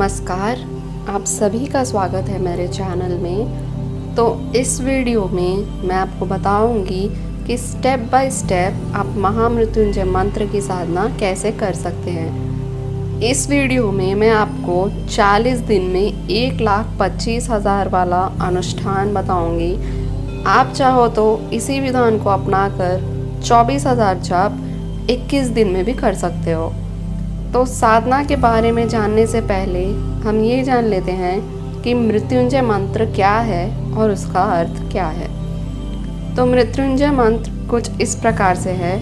नमस्कार, आप सभी का स्वागत है मेरे चैनल में। तो इस वीडियो में मैं आपको बताऊंगी कि स्टेप बाय स्टेप आप महामृत्युंजय मंत्र की साधना कैसे कर सकते हैं। इस वीडियो में मैं आपको 40 दिन में 1,25,000 वाला अनुष्ठान बताऊंगी। आप चाहो तो इसी विधान को अपनाकर 24,000 जाप 21 दिन में भी कर सकते हो। तो साधना के बारे में जानने से पहले हम ये जान लेते हैं कि मृत्युंजय मंत्र क्या है और उसका अर्थ क्या है। तो मृत्युंजय मंत्र कुछ इस प्रकार से है।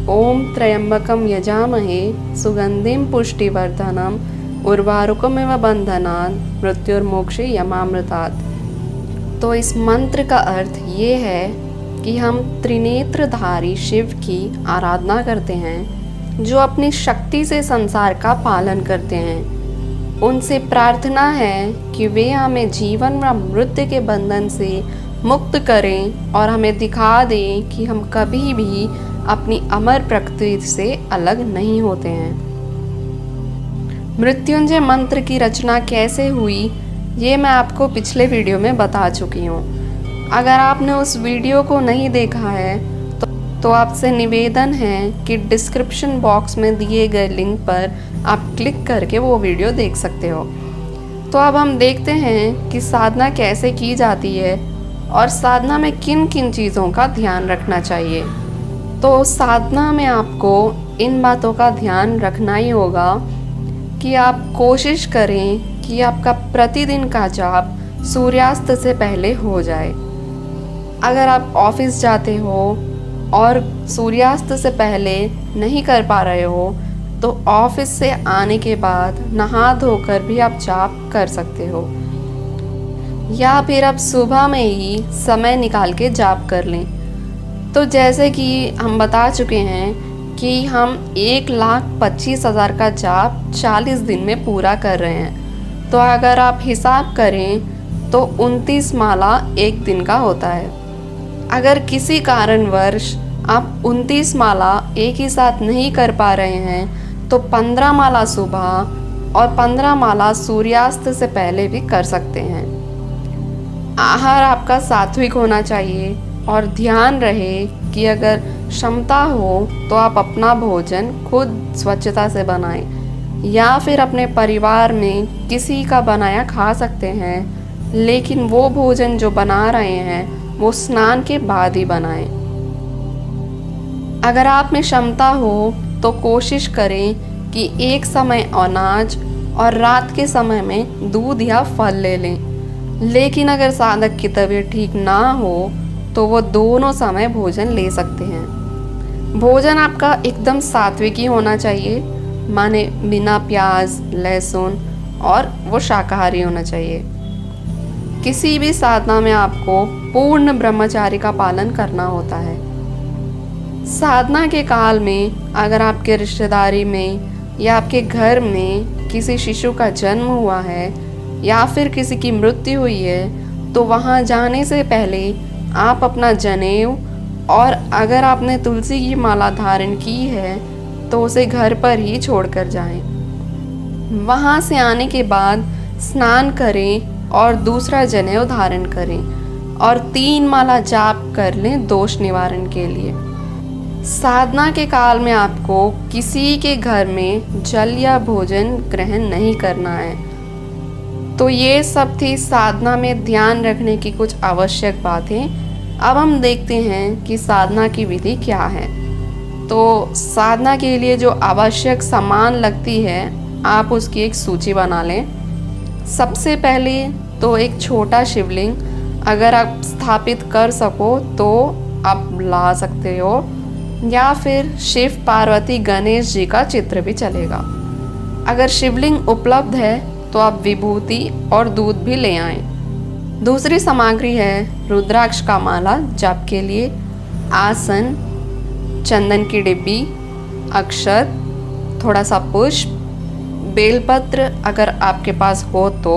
ओम त्र्यंबकम यजामहे सुगंधिम पुष्टिवर्धनम उर्वारुकमिव बंधनात् मृत्युर्मोक्षे यमामृतात्। तो इस मंत्र का अर्थ ये है कि हम त्रिनेत्रधारी शिव की आराधना करते हैं, जो अपनी शक्ति से संसार का पालन करते हैं। उनसे प्रार्थना है कि वे हमें जीवन व मृत्यु के बंधन से मुक्त करें और हमें दिखा दें कि हम कभी भी अपनी अमर प्रकृति से अलग नहीं होते हैं। मृत्युंजय मंत्र की रचना कैसे हुई ये मैं आपको पिछले वीडियो में बता चुकी हूँ। अगर आपने उस वीडियो को नहीं देखा है तो आपसे निवेदन है कि डिस्क्रिप्शन बॉक्स में दिए गए लिंक पर आप क्लिक करके वो वीडियो देख सकते हो। तो अब हम देखते हैं कि साधना कैसे की जाती है और साधना में किन किन चीज़ों का ध्यान रखना चाहिए। तो साधना में आपको इन बातों का ध्यान रखना ही होगा कि आप कोशिश करें कि आपका प्रतिदिन का जाप सूर्यास्त से पहले हो जाए। अगर आप ऑफिस जाते हो और सूर्यास्त से पहले नहीं कर पा रहे हो तो ऑफिस से आने के बाद नहा धोकर भी आप जाप कर सकते हो, या फिर आप सुबह में ही समय निकाल के जाप कर लें। तो जैसे कि हम बता चुके हैं कि हम 1,25,000 का जाप 40 दिन में पूरा कर रहे हैं। तो अगर आप हिसाब करें तो 29 माला एक दिन का होता है। अगर किसी कारणवश आप 29 माला एक ही साथ नहीं कर पा रहे हैं तो 15 माला सुबह और 15 माला सूर्यास्त से पहले भी कर सकते हैं। आहार आपका सात्विक होना चाहिए और ध्यान रहे कि अगर क्षमता हो तो आप अपना भोजन खुद स्वच्छता से बनाएं, या फिर अपने परिवार में किसी का बनाया खा सकते हैं, लेकिन वो भोजन जो बना रहे हैं वो स्नान के बाद ही बनाएं। अगर आप में क्षमता हो तो कोशिश करें कि एक समय अनाज और रात के समय में दूध या फल ले लें। लेकिन अगर साधक की तबीयत ठीक ना हो तो वो दोनों समय भोजन ले सकते हैं। भोजन आपका एकदम सात्विक ही होना चाहिए, माने बिना प्याज लहसुन, और वो शाकाहारी होना चाहिए। किसी भी साधना में आपको पूर्ण ब्रह्मचारी का पालन करना होता है। साधना के काल में अगर आपके रिश्तेदारी में या आपके घर में किसी शिशु का जन्म हुआ है या फिर किसी की मृत्यु हुई है तो वहाँ जाने से पहले आप अपना जनेऊ, और अगर आपने तुलसी की माला धारण की है तो उसे घर पर ही छोड़कर जाएं। वहाँ से आने के बाद स्नान करें और दूसरा जनेऊ धारण करें और 3 माला जाप कर लें दोष निवारण के लिए। साधना के काल में आपको किसी के घर में जल या भोजन ग्रहण नहीं करना है। तो ये सब थी साधना में ध्यान रखने की कुछ आवश्यक बातें। अब हम देखते हैं कि साधना की विधि क्या है। तो साधना के लिए जो आवश्यक सामान लगती है आप उसकी एक सूची बना लें। सबसे पहले तो एक छोटा शिवलिंग अगर आप स्थापित कर सको तो आप ला सकते हो, या फिर शिव पार्वती गणेश जी का चित्र भी चलेगा। अगर शिवलिंग उपलब्ध है तो आप विभूति और दूध भी ले आएं। दूसरी सामग्री है रुद्राक्ष का माला जाप के लिए, आसन, चंदन की डिब्बी, अक्षत, थोड़ा सा पुष्प, बेलपत्र अगर आपके पास हो तो,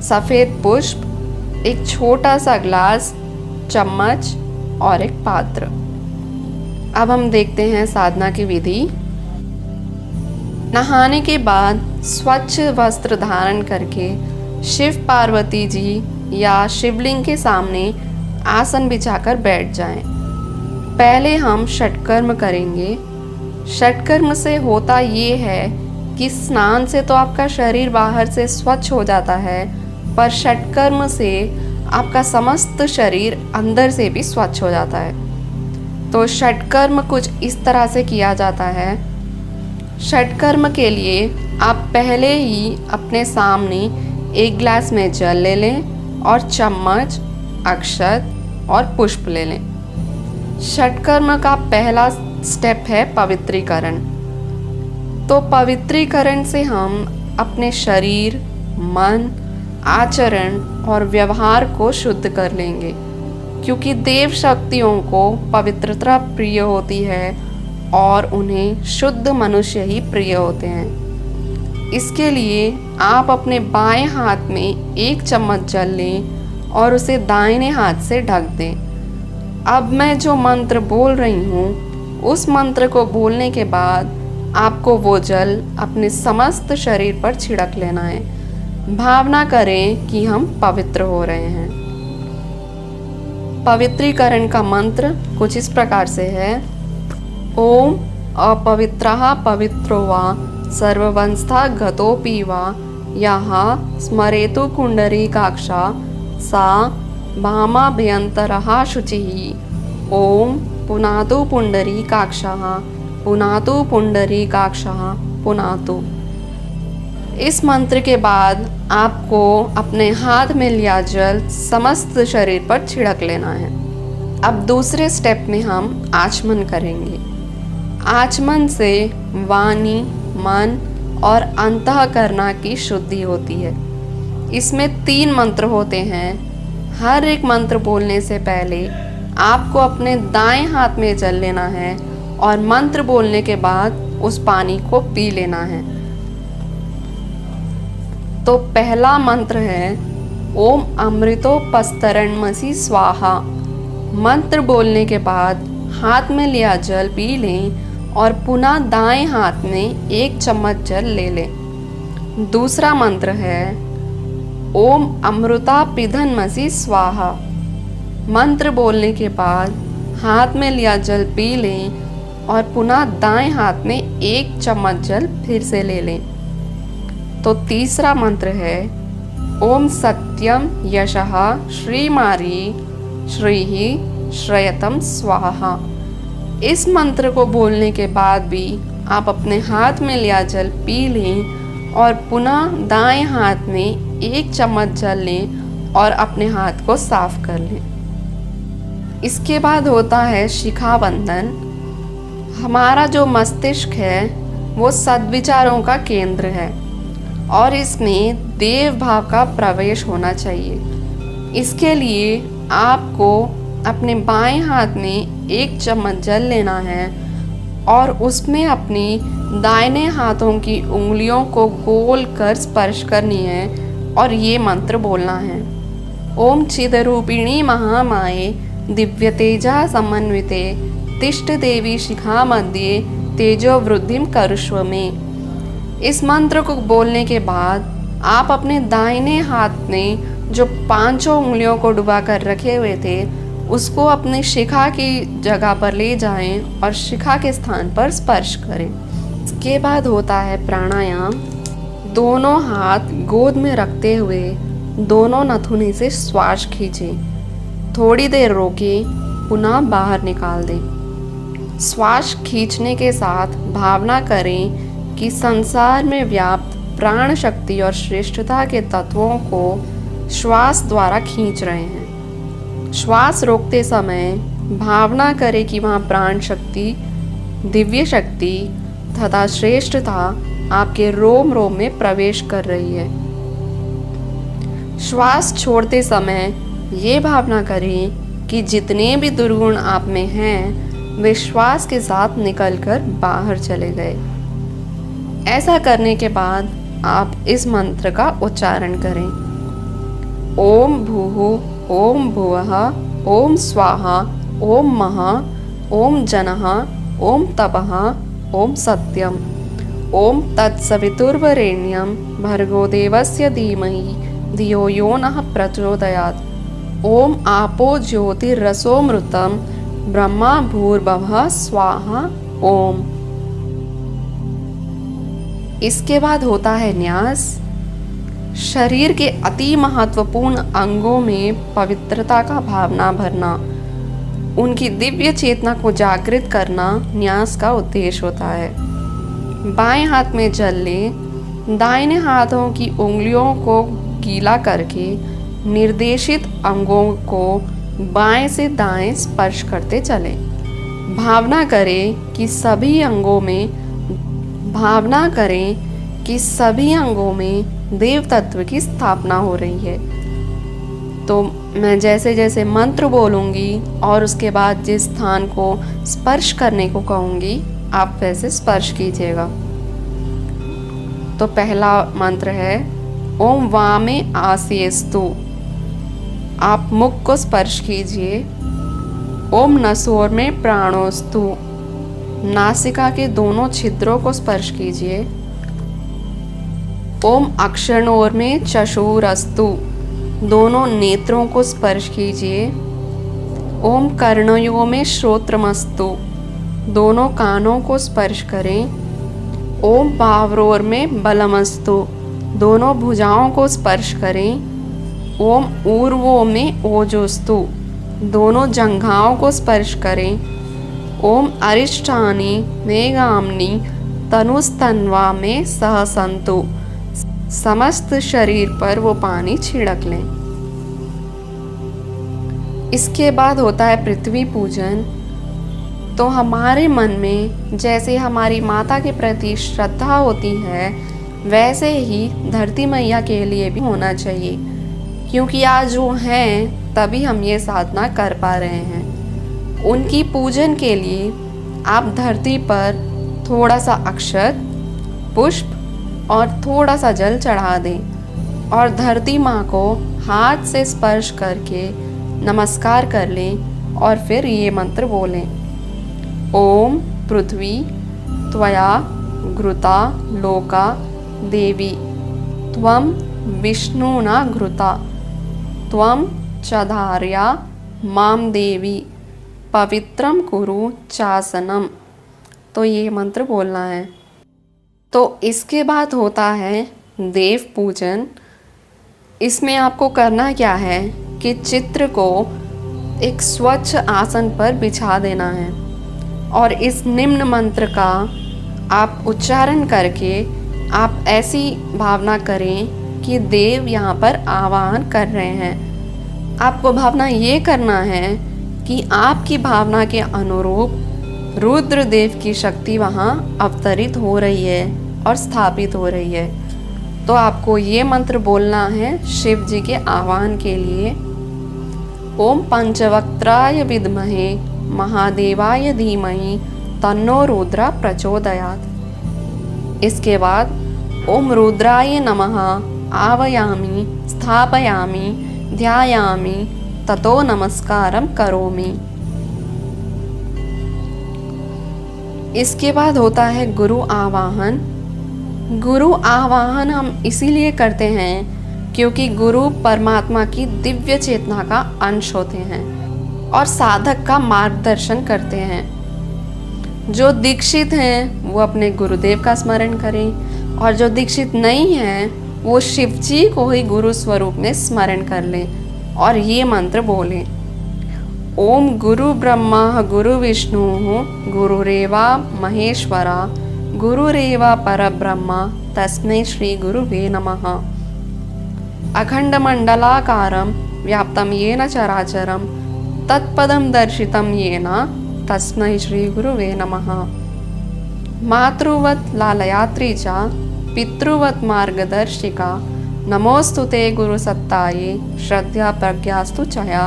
सफ़ेद पुष्प, एक छोटा सा ग्लास, चम्मच और एक पात्र। अब हम देखते हैं साधना की विधि। नहाने के बाद स्वच्छ वस्त्र धारण करके शिव पार्वती जी या शिवलिंग के सामने आसन बिछाकर बैठ जाएं। पहले हम षटकर्म करेंगे। षटकर्म से होता ये है कि स्नान से तो आपका शरीर बाहर से स्वच्छ हो जाता है, पर षटकर्म से आपका समस्त शरीर अंदर से भी स्वच्छ हो जाता है। तो षटकर्म कुछ इस तरह से किया जाता है। षटकर्म के लिए आप पहले ही अपने सामने एक गिलास में जल ले लें और चम्मच, अक्षत और पुष्प ले लें। षटकर्म का पहला स्टेप है पवित्रीकरण। तो पवित्रीकरण से हम अपने शरीर, मन, आचरण और व्यवहार को शुद्ध कर लेंगे, क्योंकि देव शक्तियों को पवित्रता प्रिय होती है और उन्हें शुद्ध मनुष्य ही प्रिय होते हैं। इसके लिए आप अपने बाएं हाथ में एक चम्मच जल लें और उसे दाहिने हाथ से ढक दें। अब मैं जो मंत्र बोल रही हूँ, उस मंत्र को बोलने के बाद आपको वो जल अपने समस्त शरीर पर छिड़क लेना है। भावना करें कि हम पवित्र हो रहे हैं। पवित्रीकरण का मंत्र कुछ इस प्रकार से है। ओम अपवित्रः पवित्रो वा सर्ववंस्था गतोऽपि वा यः स्मरेतु पुण्डरीकाक्षा सा भामाभ्यन्तरः शुचिः। ओम पुनातु पुण्डरीकाक्षः पुनातु पुण्डरीकाक्षः पुनातु। इस मंत्र के बाद आपको अपने हाथ में लिया जल समस्त शरीर पर छिड़क लेना है। अब दूसरे स्टेप में हम आचमन करेंगे। आचमन से वाणी, मन और अंतःकरण की शुद्धि होती है। इसमें 3 मंत्र होते हैं। हर एक मंत्र बोलने से पहले आपको अपने दाएं हाथ में जल लेना है और मंत्र बोलने के बाद उस पानी को पी लेना है। तो पहला मंत्र है ओम अमृतोपस्तरणमसि स्वाहा। मंत्र बोलने के बाद हाथ में लिया जल पी लें और पुनः दाएं हाथ में एक चम्मच जल ले लें। दूसरा मंत्र है ओम अमृता पिधनमसि स्वाहा। मंत्र बोलने के बाद हाथ में लिया जल पी लें और पुनः दाएं हाथ में एक चम्मच जल फिर से ले लें। तो तीसरा मंत्र है ओम सत्यम यशः श्रीमारी श्रीहि श्रयतम स्वाहा। इस मंत्र को बोलने के बाद भी आप अपने हाथ में लिया जल पी लें और पुनः दाएं हाथ में एक चम्मच जल लें और अपने हाथ को साफ कर लें। इसके बाद होता है शिखाबंधन। हमारा जो मस्तिष्क है वो सद्विचारों का केंद्र है और इसमें देव भाव का प्रवेश होना चाहिए। इसके लिए आपको अपने बाएं हाथ में एक चम्मच जल लेना है और उसमें अपनी दाहिने हाथों की उंगलियों को गोल कर स्पर्श करनी है और ये मंत्र बोलना है। ओम चिदरूपिणी महामाये दिव्य तेजा समन्विते तिष्ठ देवी शिखा मध्य तेजो वृद्धिम करुष्व में। इस मंत्र को बोलने के बाद आप अपने दाहिने हाथ में जो 5 उंगलियों को डुबा कर रखे हुए थे उसको अपनी शिखा की जगह पर ले जाएं और शिखा के स्थान पर स्पर्श करें। इसके बाद होता है प्राणायाम। दोनों हाथ गोद में रखते हुए दोनों नथुनी से श्वास खींचें। थोड़ी देर रोकें, पुनः बाहर निकाल दें। श्वास खींचने के साथ भावना करें कि संसार में व्याप्त प्राण शक्ति और श्रेष्ठता के तत्वों को श्वास द्वारा खींच रहे हैं। श्वास रोकते समय भावना करें कि वहाँ प्राण शक्ति, दिव्य शक्ति तथा श्रेष्ठता आपके रोम रोम में प्रवेश कर रही है। श्वास छोड़ते समय ये भावना करें कि जितने भी दुर्गुण आप में हैं वे श्वास के साथ निकलकर बाहर चले गए। ऐसा करने के बाद आप इस मंत्र का उच्चारण करें। ओम भूः ओम भुवः ओम स्वाहा ओम महा ओम जनः ओम तपः ओम सत्यम ओम तत्सवितुर्वरेण्यं भर्गो देवस्य धीमहि धियो यो नः प्रचोदयात्। ओम आपो ज्योतिरसोमृतं ब्रह्मा भूर्भुवः स्वाहा ओम। इसके बाद होता है न्यास। शरीर के अति महत्वपूर्ण अंगों में पवित्रता का भावना भरना, उनकी दिव्य चेतना को जागृत करना न्यास का उद्देश्य होता है। बाएं हाथ में जल लें, दाहिने हाथों की उंगलियों को गीला करके निर्देशित अंगों को बाएं से दाएं स्पर्श करते चलें। भावना करें कि सभी अंगों में देव तत्व की स्थापना हो रही है। तो मैं जैसे जैसे मंत्र बोलूँगी और उसके बाद जिस स्थान को स्पर्श करने को कहूँगी आप वैसे स्पर्श कीजिएगा। तो पहला मंत्र है ओम वामे आसीयस्तु। आप मुख को स्पर्श कीजिए। ओम नसोर में प्राणोस्तु। नासिका के दोनों छिद्रों को स्पर्श कीजिए। ओम अक्षणोर में चक्षुरस्तु। दोनों नेत्रों को स्पर्श कीजिए। ओम कर्णयों में श्रोत्रमस्तु। दोनों कानों को स्पर्श करें। ओम बावरोर में बलमस्तु। दोनों भुजाओं को स्पर्श करें। ओम ऊर्वों में ओजोस्तु। दोनों जंघाओं को स्पर्श करें। ओम अरिष्टानि मेघाम्नि तनुस्तन्वा में सहसंतु। समस्त शरीर पर वो पानी छिड़क लें। इसके बाद होता है पृथ्वी पूजन। तो हमारे मन में जैसे हमारी माता के प्रति श्रद्धा होती है वैसे ही धरती मैया के लिए भी होना चाहिए, क्योंकि आज वो हैं तभी हम ये साधना कर पा रहे हैं। उनकी पूजन के लिए आप धरती पर थोड़ा सा अक्षत, पुष्प और थोड़ा सा जल चढ़ा दें और धरती माँ को हाथ से स्पर्श करके नमस्कार कर लें और फिर ये मंत्र बोलें। ओम पृथ्वी त्वया घृता लोका देवी त्वं विष्णुना घृता त्वं चधार्या माम देवी पवित्रम कुरु चासनम। तो ये मंत्र बोलना है। तो इसके बाद होता है देव पूजन। इसमें आपको करना क्या है कि चित्र को एक स्वच्छ आसन पर बिछा देना है और इस निम्न मंत्र का आप उच्चारण करके आप ऐसी भावना करें कि देव यहाँ पर आवाहन कर रहे हैं। आपको भावना ये करना है कि आपकी भावना के अनुरूप रुद्रदेव की शक्ति वहाँ अवतरित हो रही है और स्थापित हो रही है। तो आपको ये मंत्र बोलना है शिव जी के आह्वान के लिए। ओम पंचवक्त्राय विद्महे महादेवाय धीमहि तन्नो रुद्र प्रचोदयात्। इसके बाद ओम रुद्राय नमः आवयामि स्थापयामि ध्यायामि ततो नमस्कारम करोमि। इसके बाद होता है गुरु आवाहन। गुरु आवाहन हम इसीलिए करते हैं क्योंकि गुरु परमात्मा की दिव्य चेतना का अंश होते हैं और साधक का मार्गदर्शन करते हैं। जो दीक्षित हैं वो अपने गुरुदेव का स्मरण करें और जो दीक्षित नहीं हैं वो शिव जी को ही गुरु स्वरूप में स्मरण कर लें और ये मंत्र बोलें। ओम गुरु ब्रह्मा गुरु विष्णु गुरुरेवा महेश्वरा गुरुरेवा परब्रह्मा तस्मै श्री गुरुवे नमः। अखंड मंडलाकारं व्याप्तं येन चराचरं तत्पदं दर्शितं येन तस्मै श्री गुरुवे नमः। मातृवत् लालयात्री च पितृवत् मार्गदर्शिका नमोस्तुते गुरुसत्ताये श्रद्धा प्रज्ञास्तु चया।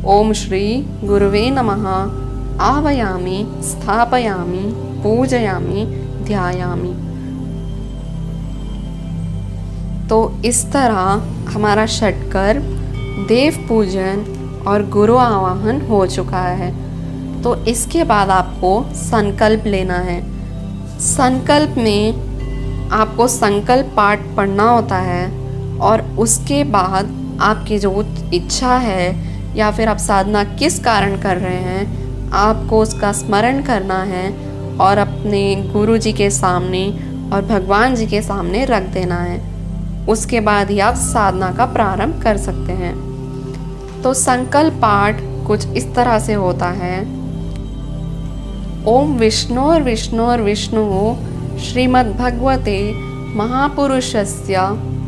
ओम श्री गुरुवे नमः। आवायामि स्थापयामि पूजयामि ध्यायामि। तो इस तरह हमारा षटकर्म, देव पूजन और गुरु आवाहन हो चुका है। तो इसके बाद आपको संकल्प लेना है। संकल्प में आपको संकल्प पाठ पढ़ना होता है और उसके बाद आपकी जो इच्छा है या फिर आप साधना किस कारण कर रहे हैं आपको उसका स्मरण करना है और अपने गुरु जी के सामने और भगवान जी के सामने रख देना है। उसके बाद ही आप साधना का प्रारंभ कर सकते हैं। तो संकल्प पाठ कुछ इस तरह से होता है। ओम विष्णु श्रीमद्भगवते महापुरुषस्य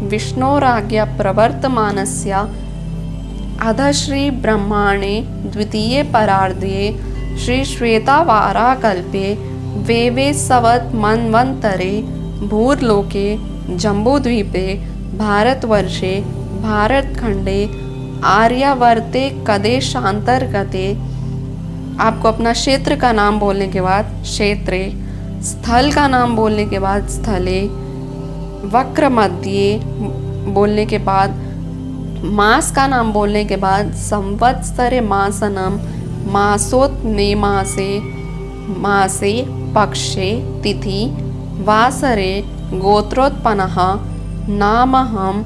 विष्णोराज्ञा प्रवर्तमानस्य अध श्री ब्रह्माणे द्वितीये परार्धे श्री श्वेतावाराकल्पे वेवेसवत् मन्वन्तरे भूर्लोके जम्बूद्वीपे भारतवर्षे भारतखंडे आर्यावर्ते कदेशांतर्गते। आपको अपना क्षेत्र का नाम बोलने के बाद क्षेत्रे, स्थल का नाम बोलने के बाद स्थले, वक्र मध्य बोलने के बाद, मास का नाम बोलने के बाद संवत्सरे मासनम, मासोत्ने मासे, मासे पक्षे तिथि, वासरे गोत्रोत्पन्नः नामहं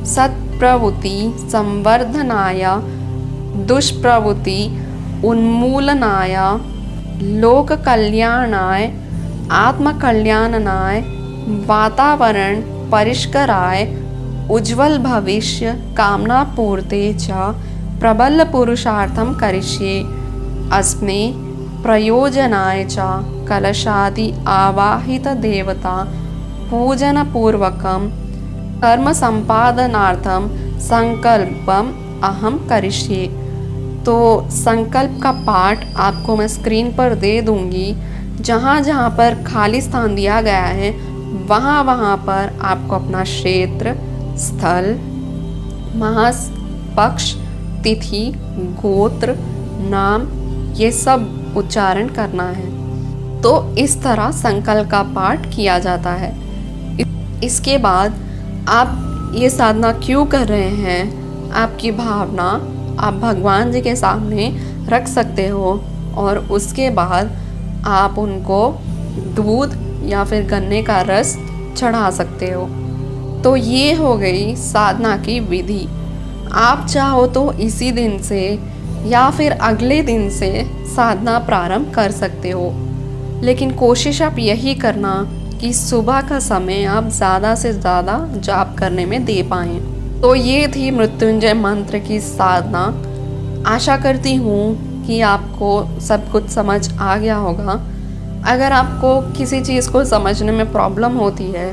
सत्प्रवृत्ति संवर्धनाय दुष्प्रवृत्ति उन्मूलनाय लोक कल्याणाय आत्मकल्याणाय वातावरण परिष्कराय उज्ज्वल भविष्य कामना पूर्ते च प्रबल पुरुषार्थम करिष्ये अस्मै प्रयोजनाय च कलशादि आवाहित देवता पूजन पूर्वकम कर्म संपादनार्थम संकल्पम अहम करिष्ये। तो संकल्प का पाठ आपको मैं स्क्रीन पर दे दूंगी। जहाँ जहाँ पर खाली स्थान दिया गया है वहाँ वहाँ पर आपको अपना क्षेत्र, स्थल, मास, पक्ष, तिथि, गोत्र, नाम ये सब उच्चारण करना है। तो इस तरह संकल्प का पाठ किया जाता है। इसके बाद आप ये साधना क्यों कर रहे हैं, आपकी भावना आप भगवान जी के सामने रख सकते हो और उसके बाद आप उनको दूध या फिर गन्ने का रस चढ़ा सकते हो। तो ये हो गई साधना की विधि। आप चाहो तो इसी दिन से या फिर अगले दिन से साधना प्रारंभ कर सकते हो, लेकिन कोशिश आप यही करना कि सुबह का समय आप ज़्यादा से ज़्यादा जाप करने में दे पाएँ। तो ये थी मृत्युंजय मंत्र की साधना। आशा करती हूँ कि आपको सब कुछ समझ आ गया होगा। अगर आपको किसी चीज़ को समझने में प्रॉब्लम होती है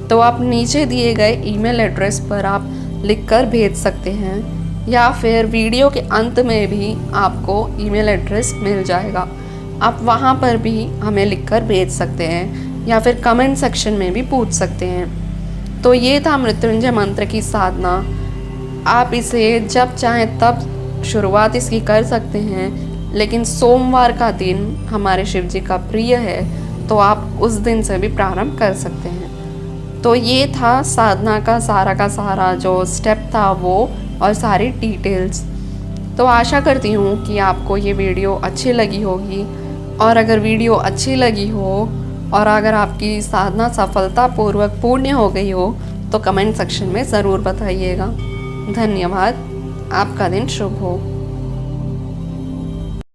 तो आप नीचे दिए गए ईमेल एड्रेस पर आप लिखकर भेज सकते हैं, या फिर वीडियो के अंत में भी आपको ईमेल एड्रेस मिल जाएगा। आप वहाँ पर भी हमें लिखकर भेज सकते हैं या फिर कमेंट सेक्शन में भी पूछ सकते हैं। तो ये था मृत्युंजय मंत्र की साधना। आप इसे जब चाहें तब शुरुआत इसकी कर सकते हैं, लेकिन सोमवार का दिन हमारे शिव जी का प्रिय है तो आप उस दिन से भी प्रारंभ कर सकते हैं। तो ये था साधना का सारा जो स्टेप था वो और सारी डिटेल्स। तो आशा करती हूँ कि आपको ये वीडियो अच्छी लगी होगी, और अगर वीडियो अच्छी लगी हो और अगर आपकी साधना सफलतापूर्वक पूर्ण हो गई हो तो कमेंट सेक्शन में ज़रूर बताइएगा। धन्यवाद। आपका दिन शुभ हो।